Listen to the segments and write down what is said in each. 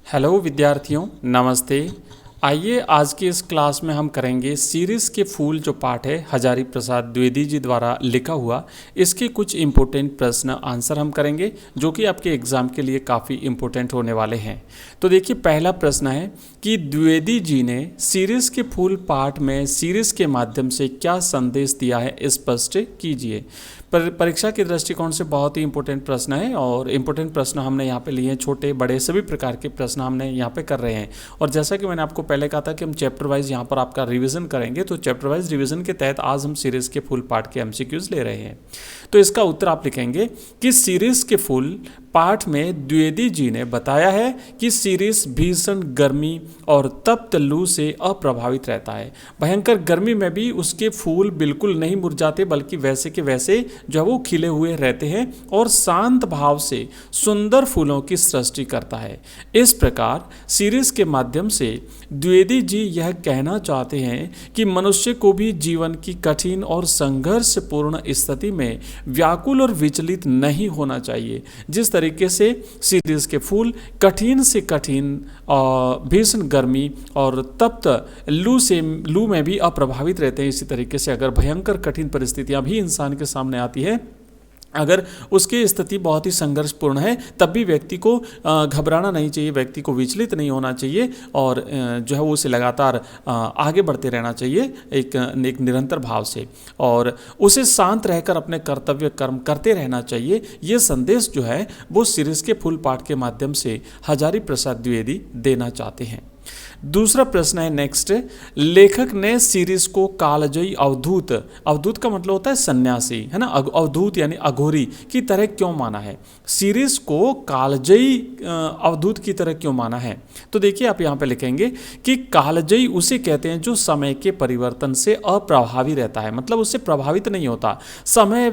Hello विद्यार्थियों, नमस्ते। आइए आज की इस क्लास में हम करेंगे सीरीज़ के फूल जो पाठ है हजारी प्रसाद द्विवेदी जी द्वारा लिखा हुआ, इसके कुछ इम्पोर्टेंट प्रश्न आंसर हम करेंगे जो कि आपके एग्ज़ाम के लिए काफ़ी इम्पोर्टेंट होने वाले हैं। तो देखिए, पहला प्रश्न है कि द्विवेदी जी ने सीरीज़ के फूल पाठ में सीरीज़ के माध्यम से क्या संदेश दिया है, स्पष्ट कीजिए। परीक्षा के दृष्टिकोण से बहुत ही इंपॉर्टेंट प्रश्न है और इंपॉर्टेंट प्रश्न हमने यहाँ पे लिए हैं, छोटे बड़े सभी प्रकार के प्रश्न हमने यहाँ पे कर रहे हैं। और जैसा कि मैंने आपको पहले कहा था कि हम चैप्टर वाइज यहाँ पर आपका रिवीजन करेंगे, तो चैप्टर वाइज रिवीजन के तहत आज हम सीरीज़ के फूल पाठ के एमसीक्यूज ले रहे हैं। तो इसका उत्तर आप लिखेंगे कि सीरीज़ के फूल पाठ में द्विवेदी जी ने बताया है कि सीरीज़ भीषण गर्मी और तप्त लू से अप्रभावित रहता है। भयंकर गर्मी में भी उसके फूल बिल्कुल नहीं मुरझाते, बल्कि वैसे के वैसे जो है वो खिले हुए रहते हैं और शांत भाव से सुंदर फूलों की सृष्टि करता है। इस प्रकार सीरीज़ के माध्यम से द्विवेदी जी यह कहना चाहते हैं कि मनुष्य को भी जीवन की कठिन और संघर्षपूर्ण स्थिति में व्याकुल और विचलित नहीं होना चाहिए। जिस तरीके से सीरीज़ के फूल कठिन से कठिन भीषण गर्मी और तप्त लू में भी अप्रभावित रहते हैं, इसी तरीके से अगर भयंकर कठिन परिस्थितियां भी इंसान के सामने आती है, अगर उसकी स्थिति बहुत ही संघर्षपूर्ण है, तब भी व्यक्ति को घबराना नहीं चाहिए, व्यक्ति को विचलित नहीं होना चाहिए और जो है वो उसे लगातार आगे बढ़ते रहना चाहिए एक निरंतर भाव से, और उसे शांत रहकर अपने कर्तव्य कर्म करते रहना चाहिए। ये संदेश जो है वो सीरीज़ के फूल पाठ के माध्यम से हजारी प्रसाद द्विवेदी देना चाहते हैं। दूसरा प्रश्न है नेक्स्ट, लेखक ने सीरीज को कालजयी अवधूत, अवधूत का मतलब होता है सन्यासी, है ना, अवधूत यानी अघोरी की तरह क्यों माना है? सीरीज को कालजयी अवधूत की तरह क्यों माना है? तो देखिए, आप यहाँ पे लिखेंगे कि कालजयी उसे कहते हैं जो समय के परिवर्तन से अप्रभावी रहता है, मतलब उससे प्रभावित नहीं होता। समय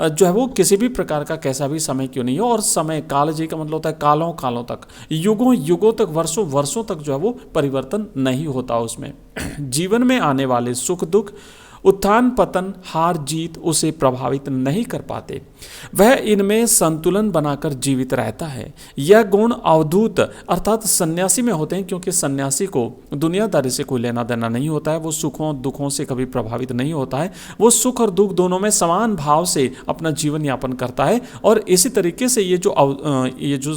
जो है वो किसी भी प्रकार का कैसा भी समय क्यों नहीं हो, और समय कालजयी का मतलब होता है कालों कालों तक, युगों युगों तक, वर्षों वर्षों तक जो है वो परिवर्तन नहीं होता उसमें। जीवन में आने वाले सुख दुख, उत्थान पतन, हार जीत उसे प्रभावित नहीं कर पाते। वह इनमें संतुलन बनाकर जीवित रहता है। यह गुण अवधूत अर्थात सन्यासी में होते हैं, क्योंकि सन्यासी को दुनियादारी से कोई लेना देना नहीं होता है, वो सुखों दुखों से कभी प्रभावित नहीं होता है, वो सुख और दुख दोनों में समान भाव से अपना जीवन यापन करता है। और इसी तरीके से ये जो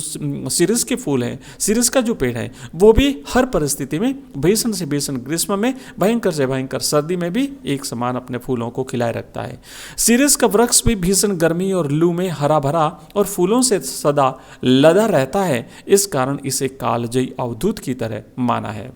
सीरीज के फूल हैं, सीरीज का जो पेड़ है, वो भी हर परिस्थिति में, भीषण से भीषण ग्रीष्म में, भयंकर से भयंकर सर्दी में भी एक समान अपने फूलों को खिलाए रखता है। सीरीज का वृक्ष भी भीषण गर्मी और लू में हरा भरा और फूलों से सदा लदा रहता है, इस कारण इसे कालजयी अवधूत की तरह माना है।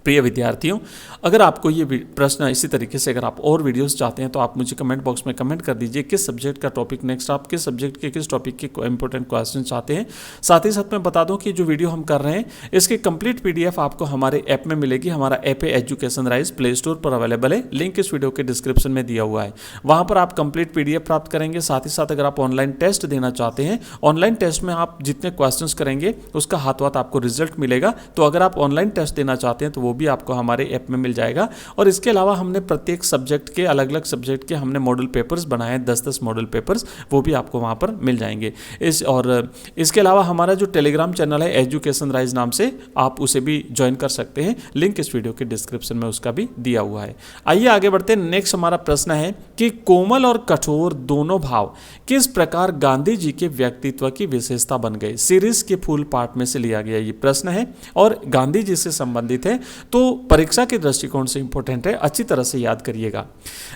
प्रिय विद्यार्थियों, अगर आपको ये प्रश्न इसी तरीके से अगर आप और वीडियोस चाहते हैं तो आप मुझे कमेंट बॉक्स में कमेंट कर दीजिए किस सब्जेक्ट का टॉपिक नेक्स्ट, आप किस सब्जेक्ट के किस टॉपिक के इंपॉर्टेंट क्वेश्चन चाहते हैं। साथ ही साथ मैं बता दूं कि जो वीडियो हम कर रहे हैं इसके कंप्लीट PDF आपको हमारे ऐप में मिलेगी। हमारा ऐप है एजुकेशन राइज, प्ले स्टोर पर अवेलेबल है, लिंक इस वीडियो के डिस्क्रिप्शन में दिया हुआ है, वहाँ पर आप कंप्लीट PDF प्राप्त करेंगे। साथ ही साथ अगर आप ऑनलाइन टेस्ट देना चाहते हैं, ऑनलाइन टेस्ट में आप जितने क्वेश्चन करेंगे उसका हाथों हाथ आपको रिजल्ट मिलेगा। तो अगर आप ऑनलाइन टेस्ट देना चाहते हैं तो वो भी आपको हमारे ऐप में मिल जाएगा। और इसके अलावा हमने प्रत्येक सब्जेक्ट के अलग अलग सब्जेक्ट के हमने मॉडल पेपर्स बनाए हैं, 10-10 मॉडल पेपर्स, वो भी आपको वहाँ पर मिल जाएंगे। इसके अलावा हमारा जो टेलीग्राम चैनल है एजुकेशन राइज नाम से, आप उसे भी ज्वाइन कर सकते हैं, लिंक इस वीडियो के डिस्क्रिप्शन में उसका भी दिया हुआ है। आइए आगे बढ़ते हैं। नेक्स्ट हमारा प्रश्न है कि कोमल और कठोर दोनों भाव किस प्रकार गांधी जी के व्यक्तित्व की विशेषता बन गए? सीरीज के फूल पाठ में से लिया गया ये प्रश्न है और गांधी जी से संबंधित है, तो परीक्षा के दृष्टिकोण से इंपॉर्टेंट है, अच्छी तरह से याद करिएगा।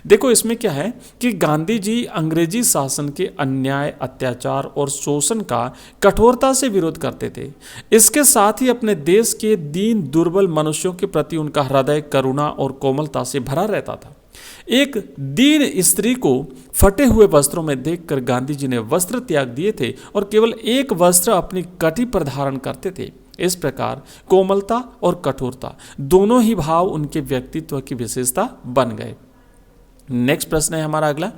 देखो, इसमें क्या है कि गांधी जी अंग्रेजी शासन के अन्याय, अत्याचार और शोषण का कठोरता से विरोध करते थे। इसके साथ ही अपने देश के दीन दुर्बल मनुष्यों के प्रति उनका हृदय करुणा और कोमलता से भरा रहता था। एक दीन स्त्री को फटे हुए वस्त्रों में देखकर गांधी जी ने वस्त्र त्याग दिए थे और केवल एक वस्त्र अपनी कटी पर धारण करते थे। इस प्रकार कोमलता और कठोरता दोनों ही भाव उनके व्यक्तित्व की विशेषता बन गए। नेक्स्ट प्रश्न है हमारा अगला,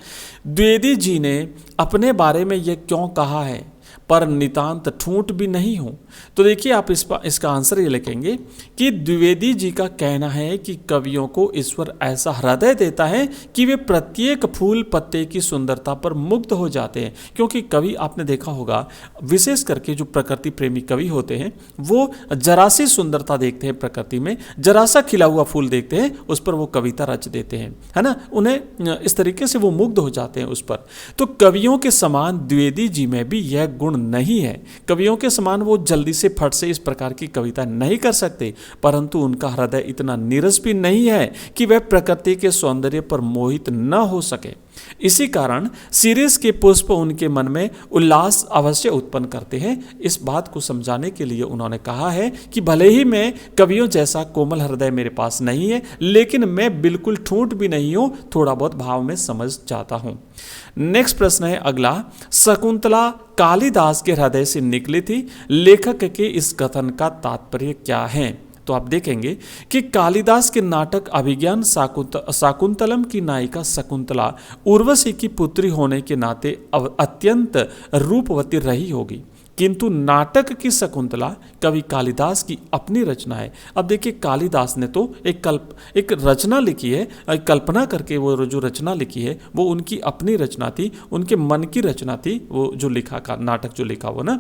द्विवेदी जी ने अपने बारे में यह क्यों कहा है? पर नितांत ठूंठ भी नहीं हूं। तो देखिए आप इसका आंसर ये लिखेंगे कि द्विवेदी जी का कहना है कि कवियों को ईश्वर ऐसा हृदय देता है कि वे प्रत्येक फूल पत्ते की सुंदरता पर मुग्ध हो जाते हैं। क्योंकि कवि आपने देखा होगा, विशेष करके जो प्रकृति प्रेमी कवि होते हैं वो जरा सी सुंदरता देखते हैं प्रकृति में, जरा सा खिला हुआ फूल देखते हैं, उस पर वो कविता रच देते हैं, है ना। उन्हें इस तरीके से वो मुग्ध हो जाते हैं उस पर। तो कवियों के समान द्विवेदी जी में भी यह गुण नहीं है। कवियों के समान वो जल्दी से फट से इस प्रकार की कविता नहीं कर सकते, परंतु उनका हृदय इतना नीरस भी नहीं है कि वह प्रकृति के सौंदर्य पर मोहित न हो सके। इसी कारण सीरीज के पुष्प उनके मन में उल्लास अवश्य उत्पन्न करते हैं। इस बात को समझाने के लिए उन्होंने कहा है कि भले ही मैं कवियों जैसा कोमल हृदय मेरे पास नहीं है, लेकिन मैं बिल्कुल ठूंठ भी नहीं हूं, थोड़ा बहुत भाव में समझ जाता हूं। नेक्स्ट प्रश्न है अगला, शकुंतला कालिदास के हृदय से निकली थी, लेखक के इस कथन का तात्पर्य क्या है? तो आप देखेंगे कि कालिदास के नाटक अभिज्ञान शाकुंतलम की नायिका शकुंतला उर्वशी की पुत्री होने के नाते अत्यंत रूपवती रही होगी, किंतु नाटक की शकुंतला कवि कालिदास की अपनी रचना है। अब देखिए कालिदास ने तो एक रचना लिखी है, कल्पना करके वो जो रचना लिखी है वो उनकी अपनी रचना थी, उनके मन की रचना थी। वो जो लिखा का नाटक जो लिखा वो ना,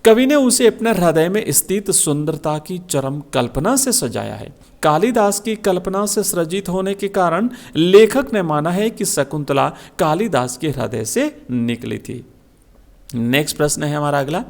कवि ने उसे अपने हृदय में स्थित सुंदरता की चरम कल्पना से सजाया है। कालिदास की कल्पना से सृजित होने के कारण लेखक ने माना है कि शकुंतला कालिदास के हृदय से निकली थी। नेक्स्ट प्रश्न है हमारा अगला,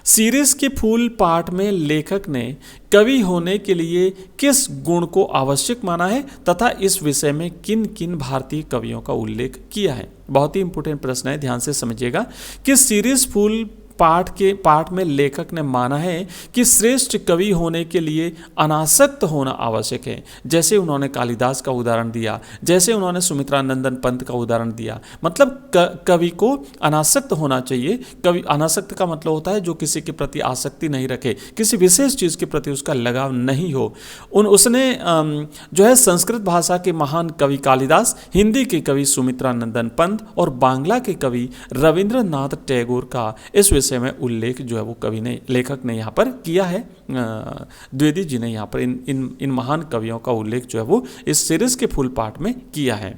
सीरीज के फूल पाठ में लेखक ने कवि होने के लिए किस गुण को आवश्यक माना है तथा इस विषय में किन किन भारतीय कवियों का उल्लेख किया है? बहुत ही इंपॉर्टेंट प्रश्न है, ध्यान से समझिएगा कि सीरीज फूल पाठ में लेखक ने माना है कि श्रेष्ठ कवि होने के लिए अनासक्त होना आवश्यक है। जैसे उन्होंने कालिदास का उदाहरण दिया, जैसे उन्होंने सुमित्रा नंदन पंत का उदाहरण दिया, मतलब कवि को अनासक्त होना चाहिए। कवि अनासक्त का मतलब होता है जो किसी के प्रति आसक्ति नहीं रखे, किसी विशेष चीज़ के प्रति उसका लगाव नहीं हो। उसने जो है संस्कृत भाषा के महान कवि कालिदास, हिंदी के कवि सुमित्रा नंदन पंत और बांग्ला के कवि रविंद्रनाथ टैगोर का इस विषय में उल्लेख जो है वो लेखक ने यहाँ पर किया है। द्विवेदी जी ने यहाँ पर इन महान कवियों का उल्लेख जो है वो इस सीरीज के फूल पाठ में किया है।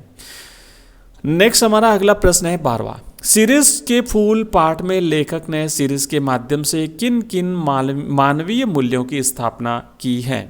नेक्स्ट हमारा अगला प्रश्न है 12वां, सीरीज के फूल पाठ में लेखक ने सीरीज के माध्यम से किन किन मानवीय मूल्यों की स्थापना की है?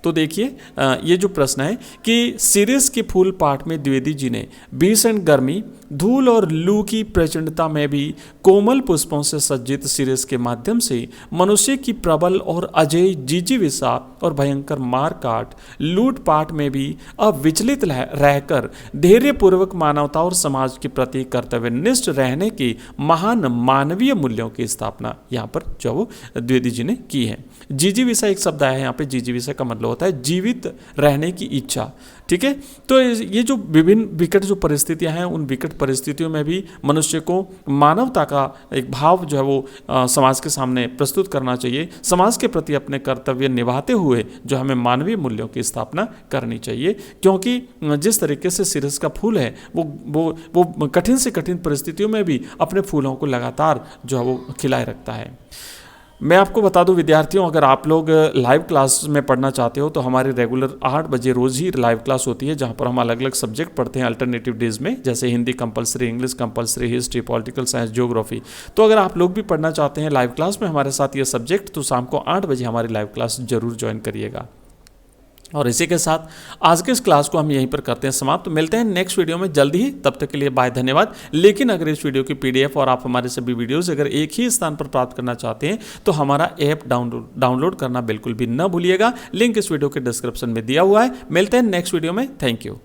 तो देखिए ये जो प्रश्न है कि सीरीज के फूल पाठ में द्विवेदी जी ने भीषण गर्मी, धूल और लू की प्रचंडता में भी कोमल पुष्पों से सज्जित सीरीज के माध्यम से मनुष्य की प्रबल और अजेय जिजीविषा और भयंकर मारकाट लूटपाट में भी अविचलित रहकर धैर्यपूर्वक मानवता और समाज के प्रति कर्तव्यनिष्ठ रहने की महान मानवीय मूल्यों की स्थापना यहाँ पर जो वो द्विवेदी जी ने की है। जिजीविषा एक शब्द आया है यहाँ पे, जिजीविषा का मतलब होता है जीवित रहने की इच्छा। ठीक है, तो ये जो विभिन्न विकट जो परिस्थितियां हैं, उन विकट परिस्थितियों में भी मनुष्य को मानवता का एक भाव जो है वो समाज के सामने प्रस्तुत करना चाहिए। समाज के प्रति अपने कर्तव्य निभाते हुए जो हमें मानवीय मूल्यों की स्थापना करनी चाहिए, क्योंकि जिस तरीके से सीरीज का फूल है वो कठिन से कठिन परिस्थितियों में भी अपने फूलों को लगातार जो है वो खिलाए रखता है। मैं आपको बता दूं विद्यार्थियों, अगर आप लोग लाइव क्लास में पढ़ना चाहते हो तो हमारी रेगुलर 8 बजे रोज़ ही लाइव क्लास होती है, जहां पर हम अलग अलग सब्जेक्ट पढ़ते हैं अल्टरनेटिव डेज में, जैसे Hindi compulsory, English compulsory, history, political science, geography. तो अगर आप लोग भी पढ़ना चाहते हैं लाइव क्लास में हमारे साथ ये सब्जेक्ट, तो शाम को 8 बजे हमारी लाइव क्लास जरूर ज्वाइन करिएगा। और इसी के साथ आज के इस क्लास को हम यहीं पर करते हैं समाप्त। तो मिलते हैं नेक्स्ट वीडियो में जल्दी ही, तब तक के लिए बाय, धन्यवाद। लेकिन अगर इस वीडियो की PDF और आप हमारे सभी वीडियोस अगर एक ही स्थान पर प्राप्त करना चाहते हैं तो हमारा ऐप डाउनलोड करना बिल्कुल भी न भूलिएगा। लिंक इस वीडियो के डिस्क्रिप्शन में दिया हुआ है। मिलते हैं नेक्स्ट वीडियो में। Thank you.